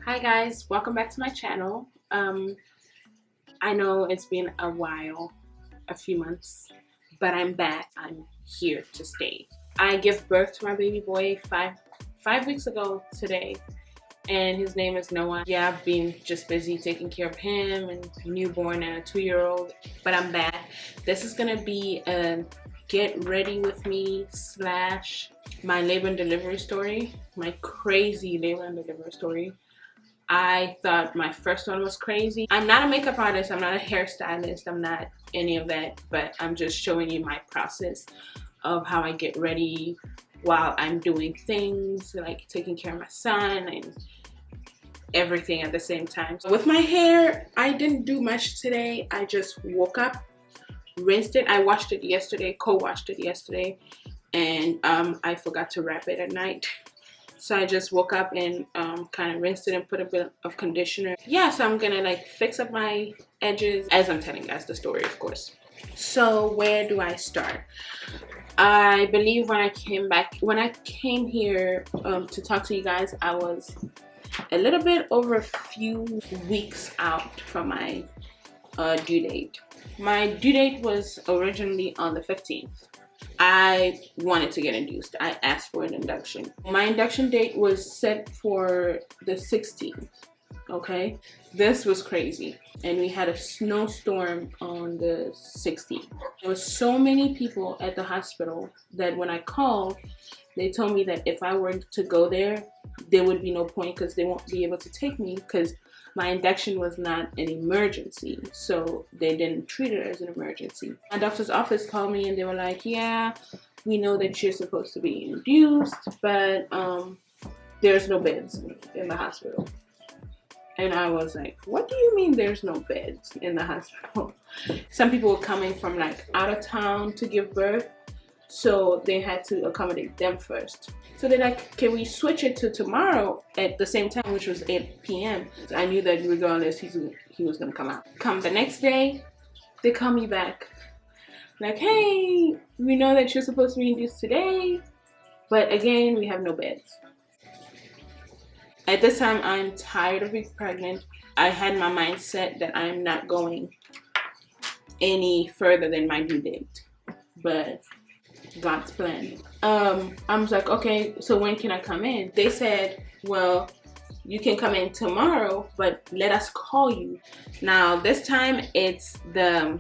Hi guys, welcome back to my channel. I know it's been a while, a few months, but I'm back. I'm here to stay. I give birth to my baby boy five weeks ago today, and his name is Noah. Yeah, I've been just busy taking care of him and newborn and a 2-year-old, but I'm back. This is gonna be a get ready with me / my labor and delivery story, my crazy labor and delivery story. I thought my first one was crazy. I'm not a makeup artist, I'm not a hairstylist, I'm not any of that, but I'm just showing you my process of how I get ready while I'm doing things like taking care of my son and everything at the same time. So with my hair, I didn't do much today. I just woke up, rinsed it. I washed it yesterday, co-washed it yesterday, and I forgot to wrap it at night. So I just woke up and kind of rinsed it and put a bit of conditioner. Yeah, so I'm gonna like fix up my edges as I'm telling you guys the story, of course. So where do I start? I believe when I came here to talk to you guys, I was a little bit over a few weeks out from my due date. My due date was originally on the 15th. I wanted to get induced. I asked for an induction. My induction date was set for the 16th. Okay, this was crazy, and we had a snowstorm on the 16th. There was so many people at the hospital that when I called, they told me that if I were to go there would be no point because they won't be able to take me because my induction was not an emergency, so they didn't treat it as an emergency. My doctor's office called me and they were like, yeah, we know that you're supposed to be induced, but there's no beds in the hospital. And I was like, what do you mean there's no beds in the hospital? Some people were coming from like out of town to give birth, so they had to accommodate them first. So they're like, can we switch it to tomorrow at the same time, which was 8 p.m. So I knew that regardless, he was gonna come out. Come the next day, they call me back. Like, hey, we know that you're supposed to be induced today, but again, we have no beds. At this time, I'm tired of being pregnant. I had my mind set that I'm not going any further than my due date, but God's plan. I was like, okay, so when can I come in? They said, well, you can come in tomorrow, but let us call you. Now, this time it's the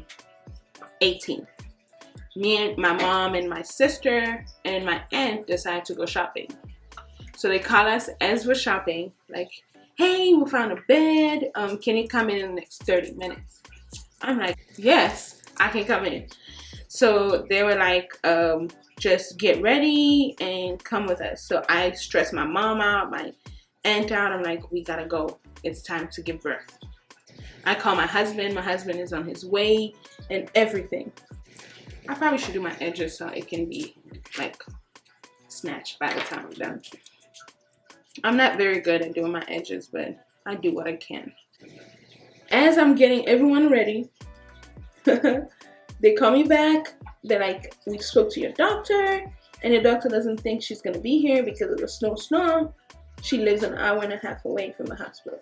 18th. Me and my mom and my sister and my aunt decided to go shopping. So they call us as we're shopping, like, hey, we found a bed. Can you come in the next 30 minutes? I'm like, yes, I can come in. So they were like, just get ready and come with us. So I stressed my mom out, my aunt out. I'm like, we gotta go. It's time to give birth. I call my husband. My husband is on his way and everything. I probably should do my edges so it can be like snatched by the time I'm done. I'm not very good at doing my edges, but I do what I can. As I'm getting everyone ready, they call me back. They're like, we spoke to your doctor, and your doctor doesn't think she's gonna be here because of the snowstorm. She lives an hour and a half away from the hospital.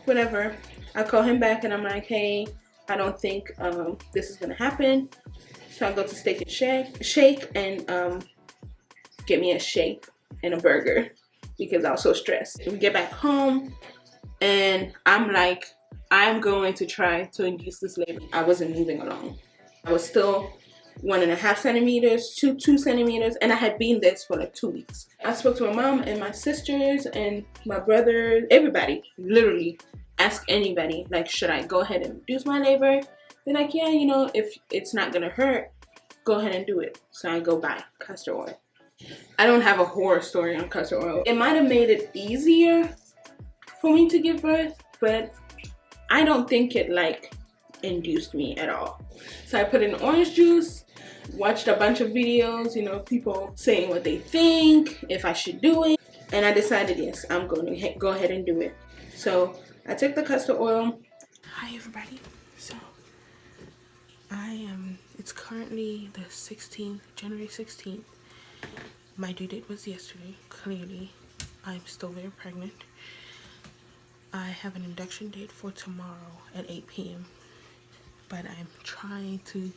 Whatever. I call him back and I'm like, hey, I don't think this is gonna happen. So I go to Steak and Shake and get me a shake and a burger because I was so stressed. We get back home and I'm like, I'm going to try to induce this labor. I wasn't moving along. I was still 1.5 centimeters to 2 centimeters, and I had been this for like 2 weeks. I spoke to my mom and my sisters and my brother, everybody, literally ask anybody, like, should I go ahead and induce my labor? They're like, yeah, you know, if it's not gonna hurt, go ahead and do it. So I go buy castor oil. I don't have a horror story on castor oil. It might have made it easier for me to give birth, but I don't think it like induced me at all. So I put in orange juice, watched a bunch of videos, you know, people saying what they think, if I should do it, and I decided, yes, I'm going to go ahead and do it. So I took the castor oil. Hi everybody. So it's currently the 16th, January 16th. My due date was yesterday, clearly. I'm still very pregnant. I have an induction date for tomorrow at 8 p.m. But I'm trying to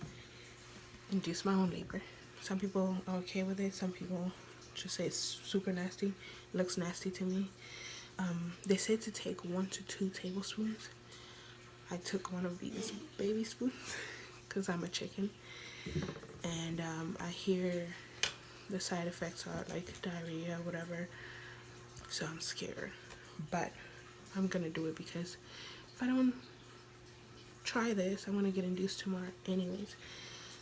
induce my own labor. Some people are okay with it. Some people just say it's super nasty. It looks nasty to me. They said to take 1 to 2 tablespoons. I took one of these baby spoons because I'm a chicken. And I hear the side effects are like diarrhea, whatever. So I'm scared. But I'm gonna do it because if I don't try this, I'm gonna get induced tomorrow anyways.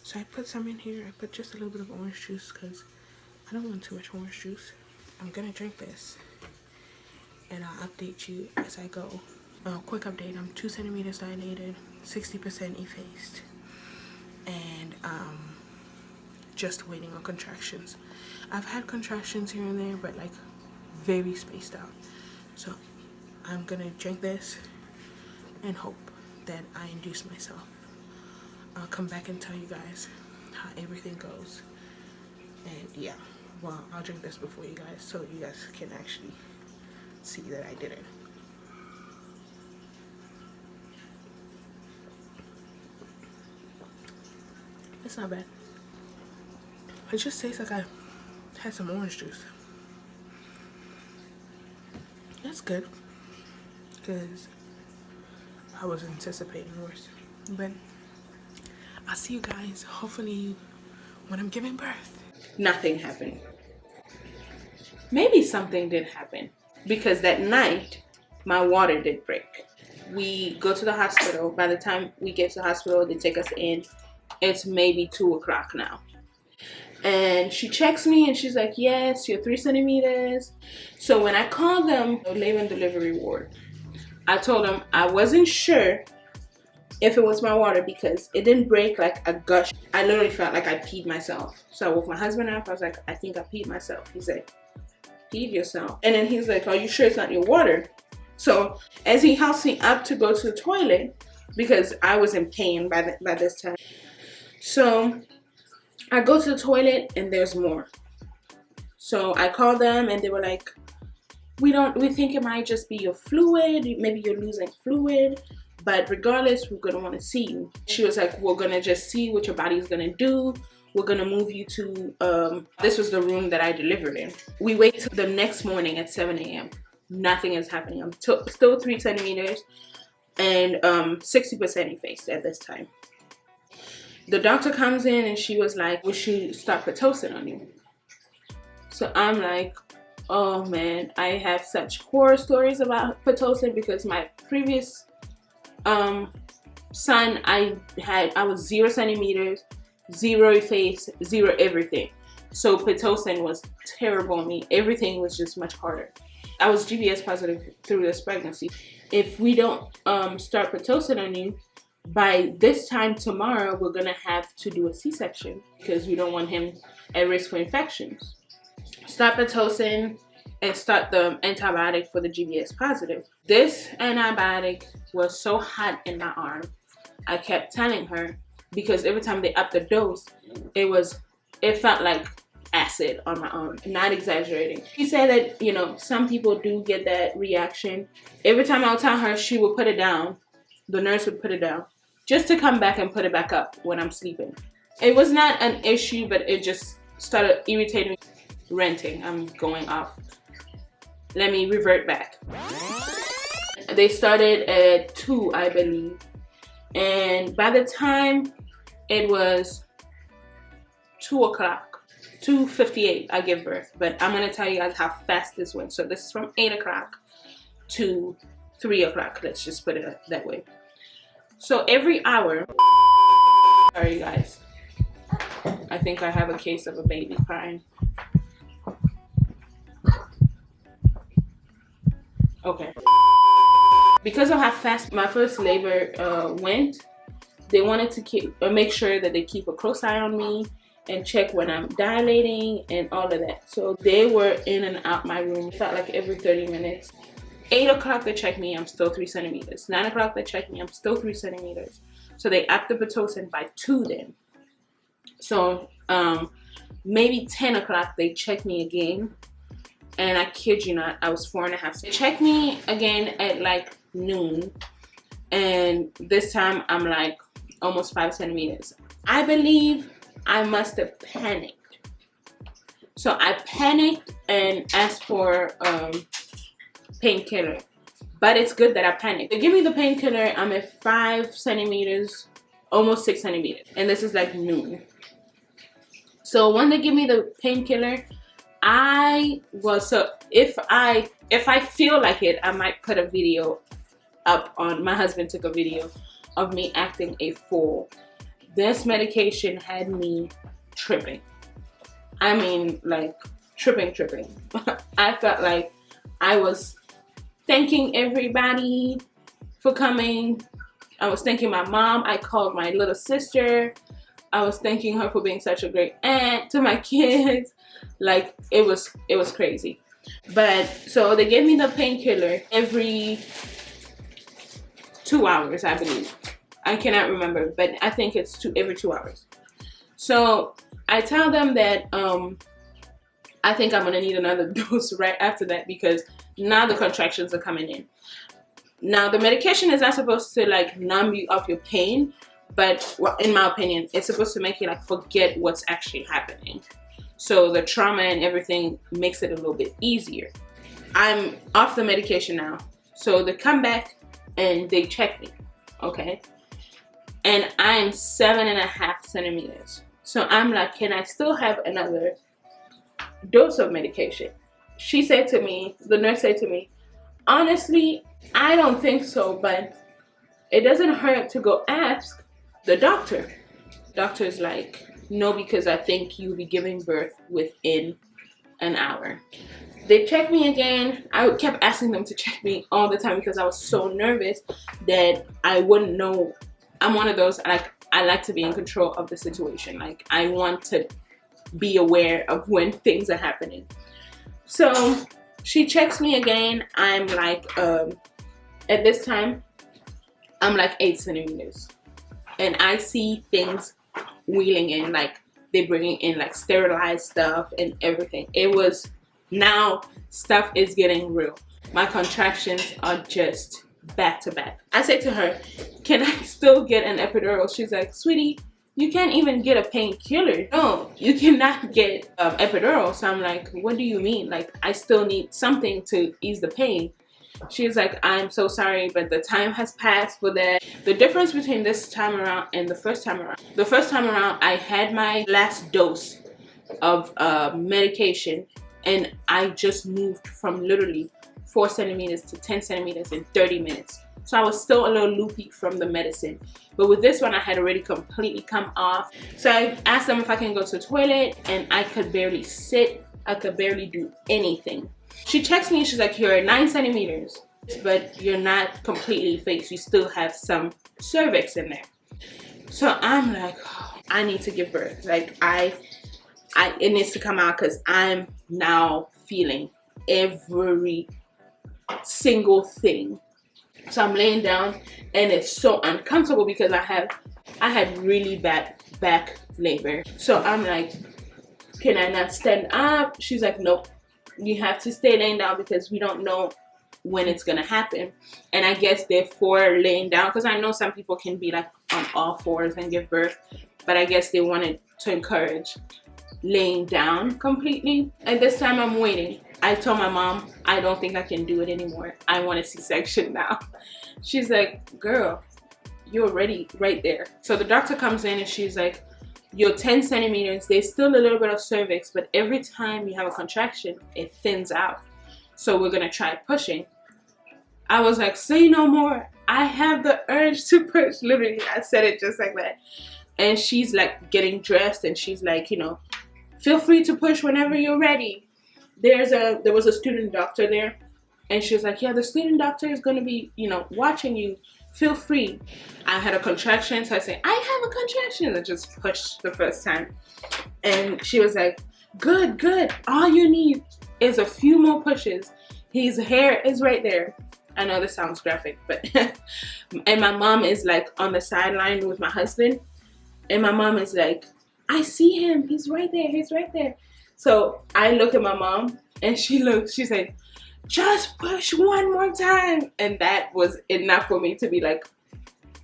So I put some in here. I put just a little bit of orange juice because I don't want too much orange juice. I'm gonna drink this and I'll update you as I go. Quick update, I'm 2 centimeters dilated, 60% effaced, and just waiting on contractions. I've had contractions here and there, but like very spaced out. So I'm gonna drink this and hope that I induce myself. I'll come back and tell you guys how everything goes. And yeah, well, I'll drink this before you guys so you guys can actually see that I did it. It's not bad. It just tastes like I had some orange juice. That's good, because I was anticipating worse. But I'll see you guys hopefully when I'm giving birth. Nothing happened. Maybe something did happen because that night my water did break. We go to the hospital. By the time we get to the hospital, they take us in. It's maybe 2 o'clock now. And she checks me and she's like, yes, you're 3 centimeters. So when I called them, labor and delivery ward, I told them I wasn't sure if it was my water because it didn't break like a gush. I literally felt like I peed myself. So I woke my husband up. I was like, I think I peed myself. He's like, peed yourself? And then he's like, are you sure it's not your water? So as he helps me up to go to the toilet, because I was in pain by this time. So I go to the toilet and there's more. So I called them and they were like, we think it might just be your fluid. Maybe you're losing fluid. But regardless, we're gonna want to see you. She was like, we're gonna just see what your body is gonna do. We're gonna move you to, this was the room that I delivered in. We wait till the next morning at 7 a.m. Nothing is happening. I'm still 3 centimeters and 60% effaced at this time. The doctor comes in and she was like, we should start Pitocin on you. So I'm like, oh man, I have such horror stories about Pitocin because my previous son, I was 0 centimeters, 0 effaced, 0 everything. So Pitocin was terrible on me. Everything was just much harder. I was GBS positive through this pregnancy. If we don't start Pitocin on you, by this time tomorrow, we're gonna have to do a C-section because we don't want him at risk for infections. Start Pitocin and start the antibiotic for the GBS positive. This antibiotic was so hot in my arm. I kept telling her because every time they upped the dose, it felt like acid on my arm. Not exaggerating. She said that, you know, some people do get that reaction. Every time I would tell her, she would put it down. The nurse would put it down just to come back and put it back up when I'm sleeping. It was not an issue, but it just started irritating me. Renting, I'm going off. Let me revert back. They started at 2, I believe. And by the time it was 2 o'clock, 2:58, I give birth. But I'm gonna tell you guys how fast this went. So this is from 8 o'clock to 3 o'clock. Let's just put it that way. So every hour, sorry you guys. I think I have a case of a baby crying. Okay. Because of how fast my first labor went, they wanted to make sure that they keep a close eye on me and check when I'm dilating and all of that. So they were in and out my room. It felt like every 30 minutes. 8 o'clock they checked me, I'm still 3 centimeters. 9 o'clock they checked me, I'm still 3 centimeters. So they upped the Pitocin by 2 then. So maybe 10 o'clock they checked me again. and I kid you not, I was 4.5. They checked me again at like noon, and this time I'm like almost 5 centimeters. I believe I must have panicked. So I panicked and asked for painkiller. But it's good that I panicked. They give me the painkiller, I'm at 5 centimeters, almost 6 centimeters. And this is like noon. So when they give me the painkiller, if I feel like it, I might put a video up on, my husband took a video of me acting a fool. This medication had me tripping. I mean, like tripping. I felt like I was thanking everybody for coming. I was thanking my mom. I called my little sister. I was thanking her for being such a great aunt to my kids. Like it was crazy. But so they gave me the painkiller every 2 hours, I believe. I cannot remember, but I think it's every 2 hours. So I tell them that I think I'm gonna need another dose right after that, because now the contractions are coming in. Now the medication is not supposed to like numb you of your pain, but in my opinion, it's supposed to make you like forget what's actually happening. So the trauma and everything makes it a little bit easier. I'm off the medication now. So they come back and they check me, okay? And I'm 7.5 centimeters. So I'm like, can I still have another dose of medication? She said to me, the nurse said to me, honestly, I don't think so, but it doesn't hurt to go ask the doctor. Doctor's like, no, because I think you'll be giving birth within an hour. They checked me again. I kept asking them to check me all the time because I was so nervous that I wouldn't know. I'm one of those, I like to be in control of the situation. Like I want to be aware of when things are happening. So she checks me again. I'm like, at this time, I'm like 8 centimeters. And I see things wheeling in, like they bringing in like sterilized stuff and everything. It was, now stuff is getting real. My contractions are just back to back. I say to her, can I still get an epidural? She's like, sweetie, you can't even get a painkiller. No, you cannot get epidural. So I'm like, what do you mean? Like, I still need something to ease the pain. She's like, I'm so sorry, but the time has passed for that. The difference between this time around and the first time around, I had my last dose of medication, and I just moved from literally 4 centimeters to 10 centimeters in 30 minutes. So I was still a little loopy from the medicine. But with this one, I had already completely come off. So I asked them if I can go to the toilet, and I could barely sit. I could barely do anything. She checks me and she's like, you're at 9 centimeters, but you're not completely fixed. You still have some cervix in there. So I'm like, oh, I need to give birth. Like it needs to come out because I'm now feeling every single thing. So I'm laying down and it's so uncomfortable because I had really bad back labor. So I'm like, can I not stand up? She's like, nope, you have to stay laying down because we don't know when it's gonna happen. And I guess they're for laying down, because I know some people can be like on all fours and give birth, but I guess they wanted to encourage laying down completely. And this time I'm waiting. I told my mom, I don't think I can do it anymore. I want a C-section now. She's like, girl, you're already right there. So the doctor comes in and she's like, you're 10 centimeters. There's still a little bit of cervix, but every time you have a contraction, it thins out. So we're gonna try pushing. I was like, say no more. I have the urge to push. Literally, I said it just like that. And she's like getting dressed and she's like, you know, feel free to push whenever you're ready. There was a student doctor there, and she was like, yeah, the student doctor is gonna be, you know, watching you. Feel free. I had a contraction, so I said, I have a contraction. I just pushed the first time. And she was like, good, good. All you need is a few more pushes. His hair is right there. I know this sounds graphic, but and my mom is like on the sideline with my husband, and my mom is like, I see him. He's right there. He's right there. So I look at my mom and she said, just push one more time. And that was enough for me to be like,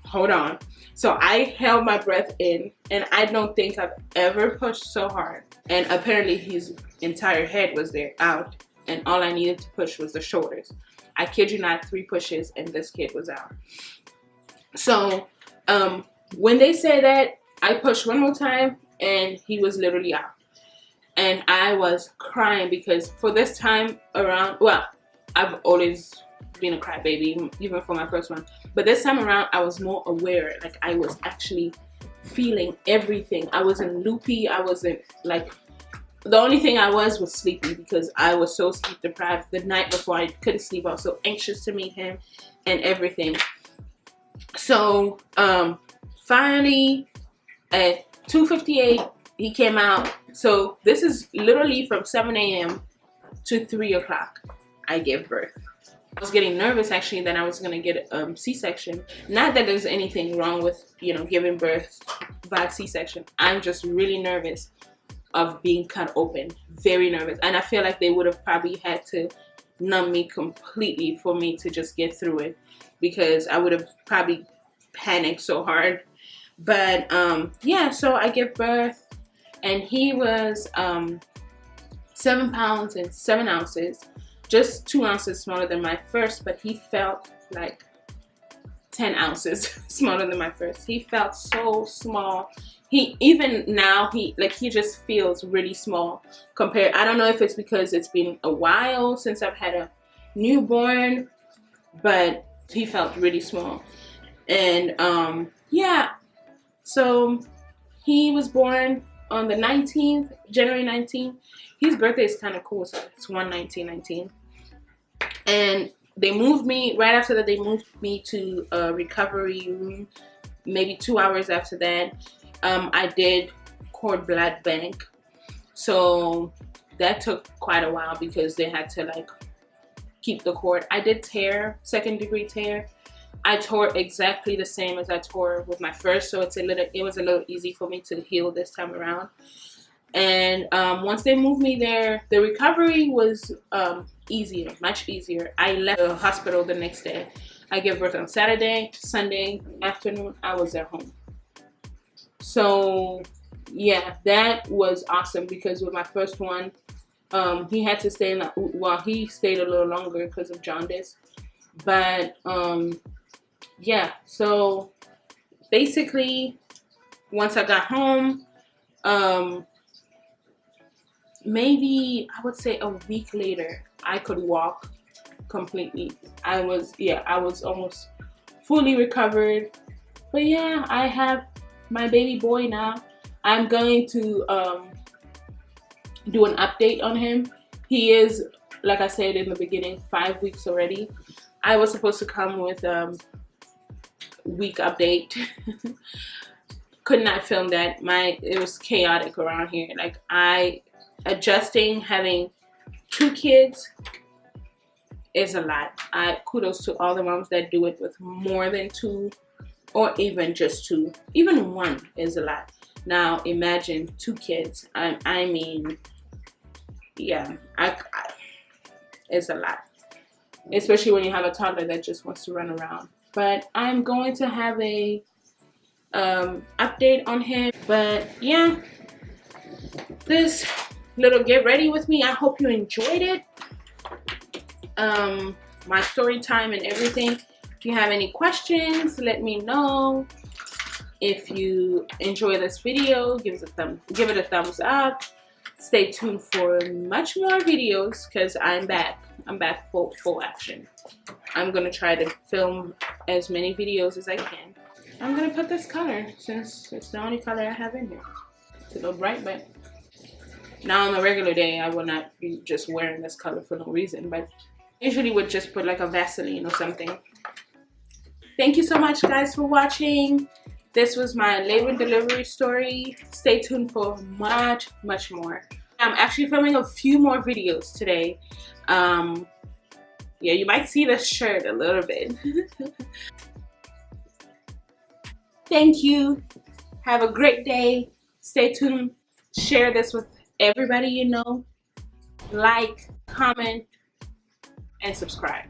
hold on. So I held my breath in, and I don't think I've ever pushed so hard. And apparently his entire head was there out, and all I needed to push was the shoulders. I kid you not, 3 pushes and this kid was out. So when they said that, I pushed one more time and he was literally out. And I was crying because for this time around, well, I've always been a crybaby, even for my first one. But this time around, I was more aware. Like, I was actually feeling everything. I wasn't loopy. I wasn't like, the only thing I was sleepy because I was so sleep deprived. The night before, I couldn't sleep. I was so anxious to meet him and everything. So finally at 2:58, he came out. So this is literally from 7 a.m. to 3 o'clock. I gave birth. I was getting nervous actually that I was gonna get a C-section. Not that there's anything wrong with, you know, giving birth by C-section. I'm just really nervous of being cut open. Very nervous. And I feel like they would have probably had to numb me completely for me to just get through it, because I would have probably panicked so hard. But yeah, so I gave birth and he was 7 pounds and 7 ounces. Just 2 ounces smaller than my first, but he felt like 10 ounces smaller than my first. He felt so small. He, even now, he just feels really small compared. I don't know if it's because it's been a while since I've had a newborn, but he felt really small. And yeah, so he was born on the 19th, January 19th. His birthday is kind of cool, so it's 1/19/19. And they moved me, right after that, they moved me to a recovery room. Maybe 2 hours after that, I did cord blood bank. So that took quite a while because they had to like keep the cord. I did tear, 2nd-degree tear. I tore exactly the same as I tore with my first, so it was a little easy for me to heal this time around. And once they moved me there, the recovery was easier, much easier. I left the hospital the next day. I gave birth on Saturday. Sunday afternoon, I was at home. So yeah, that was awesome because with my first one, he had to stay he stayed a little longer because of jaundice. But yeah, so basically once I got home, maybe I would say a week later, I could walk completely. I was almost fully recovered. But yeah, I have my baby boy now. I'm going to do an update on him. He is, like I said in the beginning, 5 weeks already. I was supposed to come with week update. Could not film that. It was chaotic around here. Like, adjusting having 2 kids is a lot. Kudos to all the moms that do it with more than 2 or even just 2. Even 1 is a lot. Now imagine 2 kids. I mean, yeah, it's a lot, especially when you have a toddler that just wants to run around. But I'm going to have a update on him. But yeah, this little get ready with me, I hope you enjoyed it. My story time and everything. If you have any questions, let me know. If you enjoy this video, give it a thumbs up. Stay tuned for much more videos because I'm back full action. I'm gonna try to film as many videos as I can. I'm gonna put this color since it's the only color I have in here. It's a little bright, but now on a regular day I will not be just wearing this color for no reason, but usually would just put like a Vaseline or something. Thank you so much guys for watching. This was my labor and delivery story. Stay tuned for much more. I'm actually filming a few more videos today. Yeah, you might see this shirt a little bit. Thank you. Have a great day. Stay tuned. Share this with everybody you know, like, comment, and subscribe.